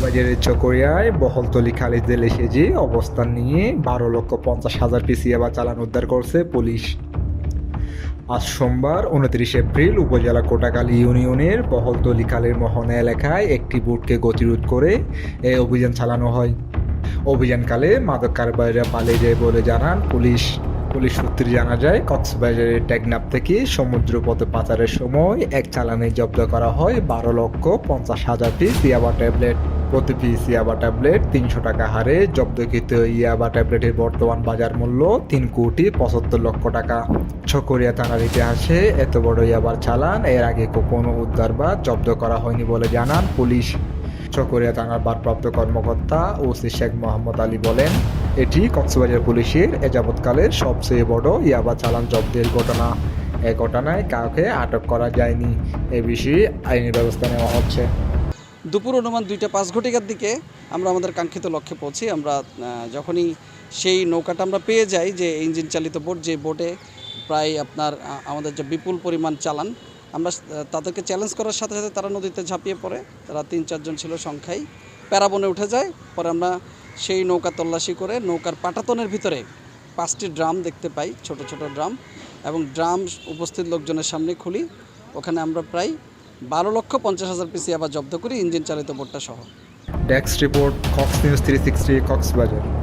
কক্সবাজারের চকরিয়ায় বহলতলী খালিদের এসেজি অবস্থান নিয়ে 12,50,000 পিস ইয়াবা চালান উদ্ধার করছে পুলিশ। আজ সোমবার 29 এপ্রিল উপজেলা কোটাখালী ইউনিয়নের বহলতলী খালের মোহনা এলাকায় একটি বোটকে গতিরোধ করে এই অভিযান চালানো হয়। অভিযানকালে মাদক কারবারিরা পালিয়ে যায় বলে জানান পুলিশ সূত্রে জানা যায়, কক্সবাজারের টেকনাফ থেকে সমুদ্রপথে পাচারের সময় এক চালানে জব্দ করা হয় 12,50,000 পিস ইয়াবা ট্যাবলেট। প্রতি পিস ইয়াবা ট্যাবলেট 300 টাকা হারে। জব্দকৃত ইয়াবা ট্যাবলেটের বর্তমান বাজার মূল্য 3,75,00,000 টাকা। চকরিয়া থানার ইতিহাসে এত বড় ইয়াবার চালান এর আগে কোনো উদ্ধার বা জব্দ করা হয়নি বলে জানান পুলিশ। চকরিয়া থানার ভারপ্রাপ্ত কর্মকর্তা ওসি শেখ মোহাম্মদ আলী বলেন, এটি কক্সবাজার পুলিশের এযাবৎকালের সবচেয়ে বড় ইয়াবা চালান জব্দের ঘটনা। এ ঘটনায় কাউকে আটক করা যায়নি। এ বিষয়ে আইনি ব্যবস্থা নেওয়া হচ্ছে। দুপুর অনুমান 2:05 দিকে আমরা আমাদের কাঙ্ক্ষিত লক্ষ্যে পৌঁছি। আমরা যখনই সেই নৌকাটা আমরা পেয়ে যাই, যে ইঞ্জিন চালিত বোট, যে বোটে প্রায় আমাদের যে বিপুল পরিমাণ চালান, আমরা তাদেরকে চ্যালেঞ্জ করার সাথে সাথে তারা নদীতে ঝাঁপিয়ে পড়ে। তারা 3-4 জন ছিল সংখ্যায়, প্যারাবনে উঠে যায়। পরে আমরা সেই নৌকা তল্লাশি করে নৌকার পাটাতনের ভিতরে 5টি ড্রাম দেখতে পাই, ছোট ছোট ড্রাম, এবং ড্রাম উপস্থিত লোকজনের সামনে খুলি। ওখানে আমরা প্রায় 12,50,000 পিস ইয়াবা জব্দ করি, ইঞ্জিন চালিত বোটটা সহ। Desk report, Cox news 360, Cox's Bazar.